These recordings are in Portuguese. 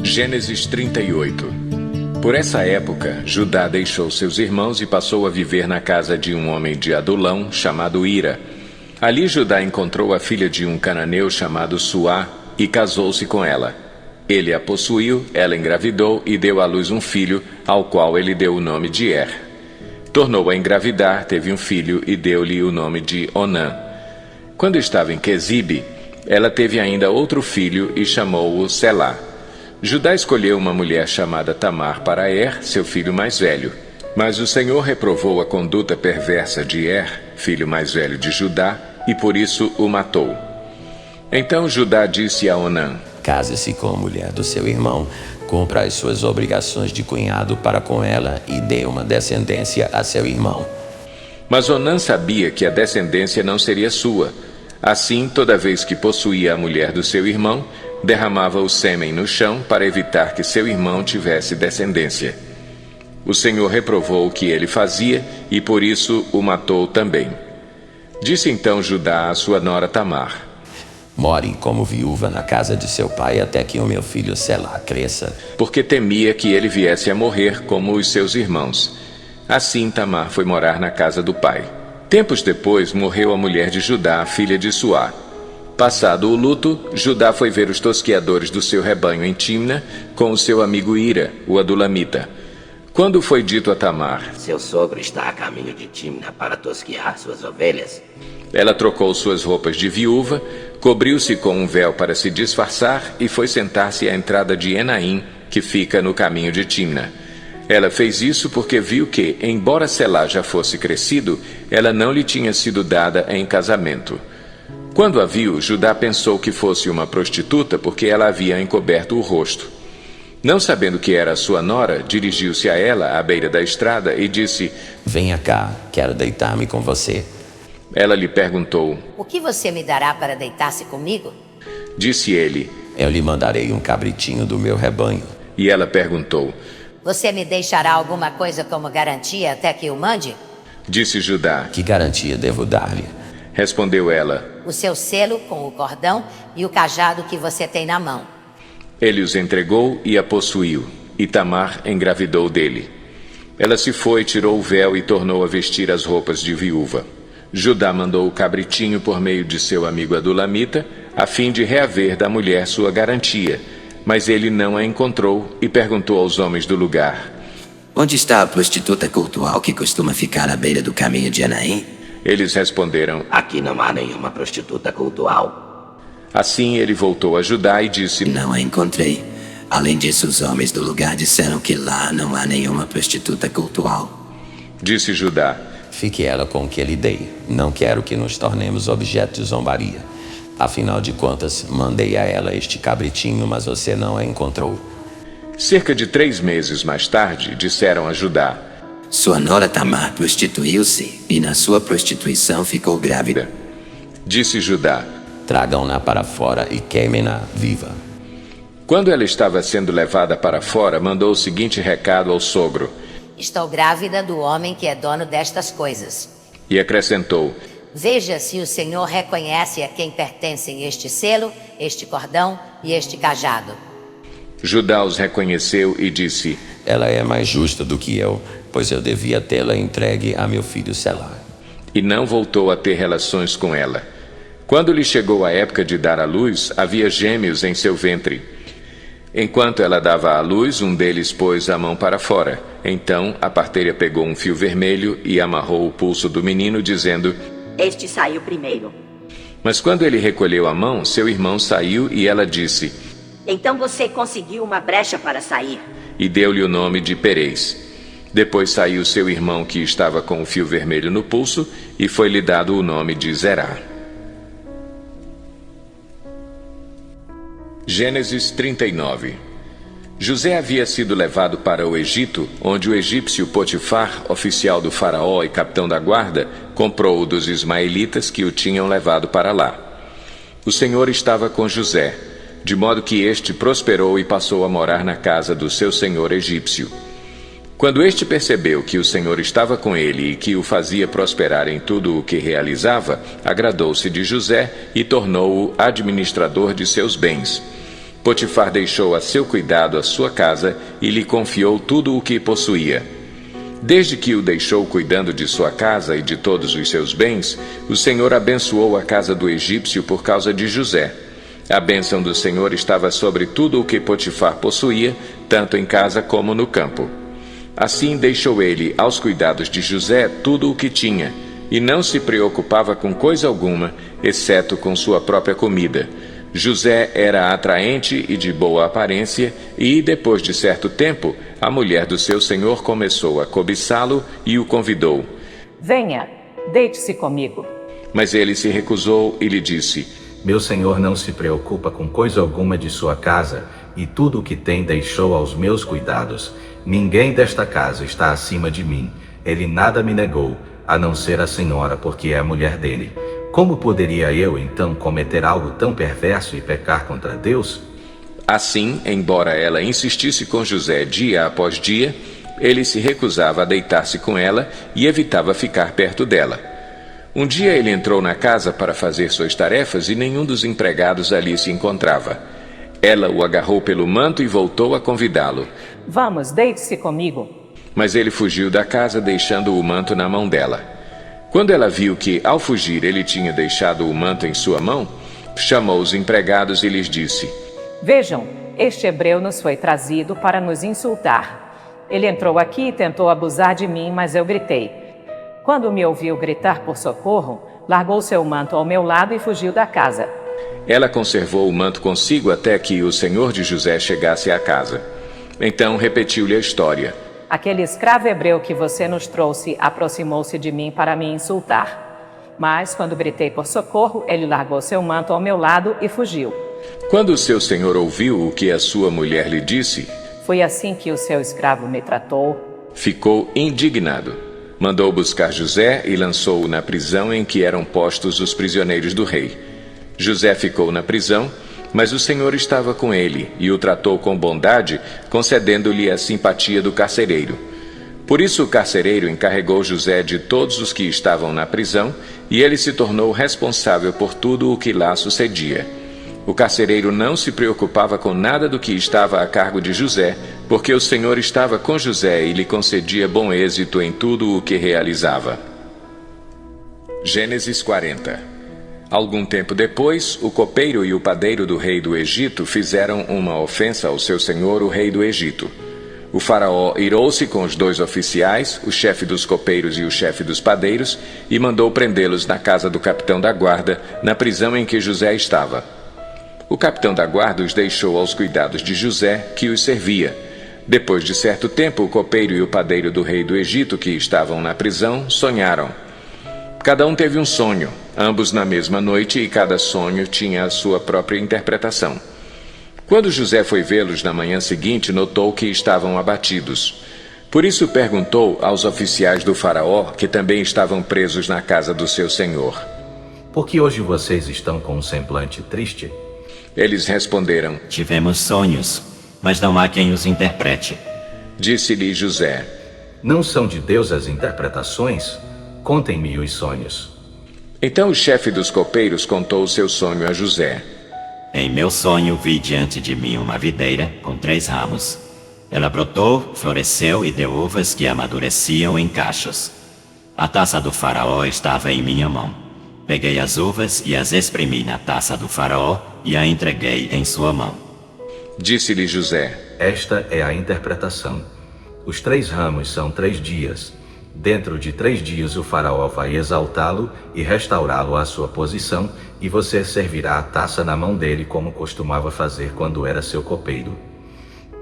Gênesis 38. Por essa época, Judá deixou seus irmãos e passou a viver na casa de um homem de Adulão, chamado Ira. Ali Judá encontrou a filha de um cananeu chamado Suá e casou-se com ela. Ele a possuiu, ela engravidou e deu à luz um filho, ao qual ele deu o nome de Er. Tornou a engravidar, teve um filho e deu-lhe o nome de Onã. Quando estava em Quezibe, ela teve ainda outro filho e chamou-o Selá. Judá escolheu uma mulher chamada Tamar para Er, seu filho mais velho. Mas o Senhor reprovou a conduta perversa de Er, filho mais velho de Judá, e por isso o matou. Então Judá disse a Onã: Case-se com a mulher do seu irmão, cumpra as suas obrigações de cunhado para com ela e dê uma descendência a seu irmão. Mas Onã sabia que a descendência não seria sua. Assim, toda vez que possuía a mulher do seu irmão, derramava o sêmen no chão para evitar que seu irmão tivesse descendência. O Senhor reprovou o que ele fazia e por isso o matou também. Disse então Judá à sua nora Tamar: More como viúva na casa de seu pai até que o meu filho Selá cresça. Porque temia que ele viesse a morrer como os seus irmãos. Assim Tamar foi morar na casa do pai. Tempos depois morreu a mulher de Judá, filha de Suá. Passado o luto, Judá foi ver os tosqueadores do seu rebanho em Timna com o seu amigo Ira, o adulamita. Quando foi dito a Tamar: Seu sogro está a caminho de Timna para tosquear suas ovelhas, ela trocou suas roupas de viúva, cobriu-se com um véu para se disfarçar e foi sentar-se à entrada de Enaim, que fica no caminho de Timna. Ela fez isso porque viu que, embora Selá já fosse crescido, ela não lhe tinha sido dada em casamento. Quando a viu, Judá pensou que fosse uma prostituta porque ela havia encoberto o rosto. Não sabendo que era sua nora, dirigiu-se a ela à beira da estrada e disse: Venha cá, quero deitar-me com você. Ela lhe perguntou: O que você me dará para deitar-se comigo? Disse ele: Eu lhe mandarei um cabritinho do meu rebanho. E ela perguntou: Você me deixará alguma coisa como garantia até que o mande? Disse Judá: Que garantia devo dar-lhe? Respondeu ela: O seu selo com o cordão e o cajado que você tem na mão. Ele os entregou e a possuiu, e Tamar engravidou dele. Ela se foi, tirou o véu e tornou a vestir as roupas de viúva. Judá mandou o cabritinho por meio de seu amigo adulamita, a fim de reaver da mulher sua garantia. Mas ele não a encontrou e perguntou aos homens do lugar: Onde está a prostituta cultual que costuma ficar à beira do caminho de Enaim? Eles responderam: Aqui não há nenhuma prostituta cultual. Assim ele voltou a Judá e disse: Não a encontrei. Além disso, os homens do lugar disseram que lá não há nenhuma prostituta cultual. Disse Judá: Fique ela com o que lhe dei. Não quero que nos tornemos objeto de zombaria. Afinal de contas, mandei a ela este cabritinho, mas você não a encontrou. Cerca de 3 meses mais tarde, disseram a Judá: Sua nora Tamar prostituiu-se e na sua prostituição ficou grávida. Disse Judá: Tragam-na para fora e queimem-na viva. Quando ela estava sendo levada para fora, mandou o seguinte recado ao sogro: Estou grávida do homem que é dono destas coisas. E acrescentou: Veja se o Senhor reconhece a quem pertencem este selo, este cordão e este cajado. Judá os reconheceu e disse: Ela é mais justa do que eu, pois eu devia tê-la entregue a meu filho Selá. E não voltou a ter relações com ela. Quando lhe chegou a época de dar à luz, havia gêmeos em seu ventre. Enquanto ela dava à luz, um deles pôs a mão para fora. Então a parteira pegou um fio vermelho e amarrou o pulso do menino, dizendo: Este saiu primeiro. Mas quando ele recolheu a mão, seu irmão saiu e ela disse: Então você conseguiu uma brecha para sair. E deu-lhe o nome de Perez. Depois saiu seu irmão que estava com o fio vermelho no pulso e foi-lhe dado o nome de Zerá. Gênesis 39. José havia sido levado para o Egito, onde o egípcio Potifar, oficial do faraó e capitão da guarda, comprou-o dos ismaelitas que o tinham levado para lá. O Senhor estava com José, de modo que este prosperou e passou a morar na casa do seu senhor egípcio. Quando este percebeu que o Senhor estava com ele e que o fazia prosperar em tudo o que realizava, agradou-se de José e tornou-o administrador de seus bens. Potifar deixou a seu cuidado a sua casa e lhe confiou tudo o que possuía. Desde que o deixou cuidando de sua casa e de todos os seus bens, o Senhor abençoou a casa do egípcio por causa de José. A bênção do Senhor estava sobre tudo o que Potifar possuía, tanto em casa como no campo. Assim deixou ele aos cuidados de José tudo o que tinha, e não se preocupava com coisa alguma, exceto com sua própria comida. José era atraente e de boa aparência, e, depois de certo tempo, a mulher do seu senhor começou a cobiçá-lo e o convidou. Venha, deite-se comigo. Mas ele se recusou e lhe disse: Meu senhor não se preocupa com coisa alguma de sua casa, e tudo o que tem deixou aos meus cuidados. Ninguém desta casa está acima de mim. Ele nada me negou, a não ser a senhora, porque é a mulher dele. Como poderia eu, então, cometer algo tão perverso e pecar contra Deus? Assim, embora ela insistisse com José dia após dia, ele se recusava a deitar-se com ela e evitava ficar perto dela. Um dia ele entrou na casa para fazer suas tarefas e nenhum dos empregados ali se encontrava. Ela o agarrou pelo manto e voltou a convidá-lo. Vamos, deite-se comigo. Mas ele fugiu da casa, deixando o manto na mão dela. Quando ela viu que, ao fugir, ele tinha deixado o manto em sua mão, chamou os empregados e lhes disse: Vejam, este hebreu nos foi trazido para nos insultar. Ele entrou aqui e tentou abusar de mim, mas eu gritei. Quando me ouviu gritar por socorro, largou seu manto ao meu lado e fugiu da casa. Ela conservou o manto consigo até que o senhor de José chegasse à casa. Então repetiu-lhe a história. Aquele escravo hebreu que você nos trouxe aproximou-se de mim para me insultar. Mas, quando gritei por socorro, ele largou seu manto ao meu lado e fugiu. Quando o seu senhor ouviu o que a sua mulher lhe disse, foi assim que o seu escravo me tratou. Ficou indignado. Mandou buscar José e lançou-o na prisão em que eram postos os prisioneiros do rei. José ficou na prisão, mas o Senhor estava com ele e o tratou com bondade, concedendo-lhe a simpatia do carcereiro. Por isso o carcereiro encarregou José de todos os que estavam na prisão, e ele se tornou responsável por tudo o que lá sucedia. O carcereiro não se preocupava com nada do que estava a cargo de José, porque o Senhor estava com José e lhe concedia bom êxito em tudo o que realizava. Gênesis 40. Algum tempo depois, o copeiro e o padeiro do rei do Egito fizeram uma ofensa ao seu senhor, o rei do Egito. O faraó irou-se com os dois oficiais, o chefe dos copeiros e o chefe dos padeiros, e mandou prendê-los na casa do capitão da guarda, na prisão em que José estava. O capitão da guarda os deixou aos cuidados de José, que os servia. Depois de certo tempo, o copeiro e o padeiro do rei do Egito, que estavam na prisão, sonharam. Cada um teve um sonho, ambos na mesma noite, e cada sonho tinha a sua própria interpretação. Quando José foi vê-los na manhã seguinte, notou que estavam abatidos. Por isso perguntou aos oficiais do faraó, que também estavam presos na casa do seu senhor: Por que hoje vocês estão com um semblante triste? Eles responderam: Tivemos sonhos, mas não há quem os interprete. Disse-lhe José: Não são de Deus as interpretações? Contem-me os sonhos. Então o chefe dos copeiros contou o seu sonho a José. Em meu sonho vi diante de mim uma videira com 3 ramos. Ela brotou, floresceu e deu uvas que amadureciam em cachos. A taça do faraó estava em minha mão. Peguei as uvas e as espremi na taça do faraó e a entreguei em sua mão. Disse-lhe José: Esta é a interpretação. Os 3 ramos são 3 dias. Dentro de 3 dias o faraó vai exaltá-lo e restaurá-lo à sua posição, e você servirá a taça na mão dele como costumava fazer quando era seu copeiro.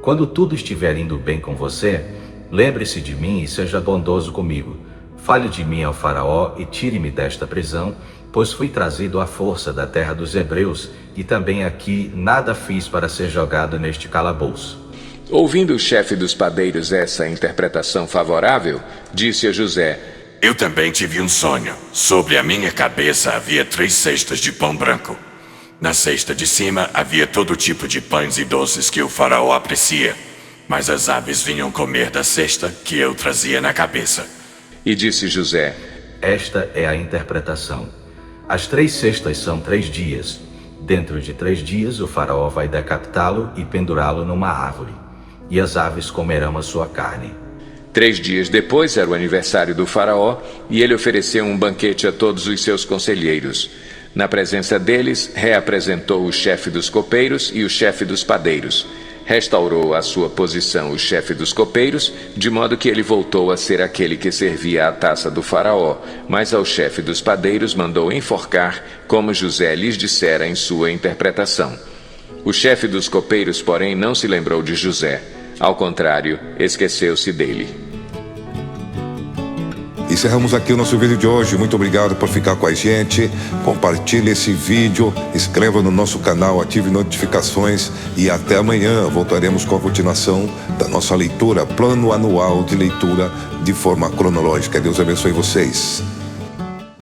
Quando tudo estiver indo bem com você, lembre-se de mim e seja bondoso comigo. Fale de mim ao faraó e tire-me desta prisão, pois fui trazido à força da terra dos hebreus, e também aqui nada fiz para ser jogado neste calabouço. Ouvindo o chefe dos padeiros essa interpretação favorável, disse a José: Eu também tive um sonho. Sobre a minha cabeça havia 3 cestas de pão branco. Na cesta de cima havia todo tipo de pães e doces que o faraó aprecia, mas as aves vinham comer da cesta que eu trazia na cabeça. E disse José: Esta é a interpretação. As 3 cestas são 3 dias. Dentro de 3 dias o faraó vai decapitá-lo e pendurá-lo numa árvore, e as aves comerão a sua carne. 3 dias depois era o aniversário do faraó, e ele ofereceu um banquete a todos os seus conselheiros. Na presença deles, reapresentou o chefe dos copeiros e o chefe dos padeiros. Restaurou à sua posição o chefe dos copeiros, de modo que ele voltou a ser aquele que servia à taça do faraó, mas ao chefe dos padeiros mandou enforcar, como José lhes dissera em sua interpretação. O chefe dos copeiros, porém, não se lembrou de José. Ao contrário, esqueceu-se dele. Encerramos aqui o nosso vídeo de hoje. Muito obrigado por ficar com a gente. Compartilhe esse vídeo, inscreva no nosso canal, ative notificações e até amanhã voltaremos com a continuação da nossa leitura, plano anual de leitura de forma cronológica. Deus abençoe vocês.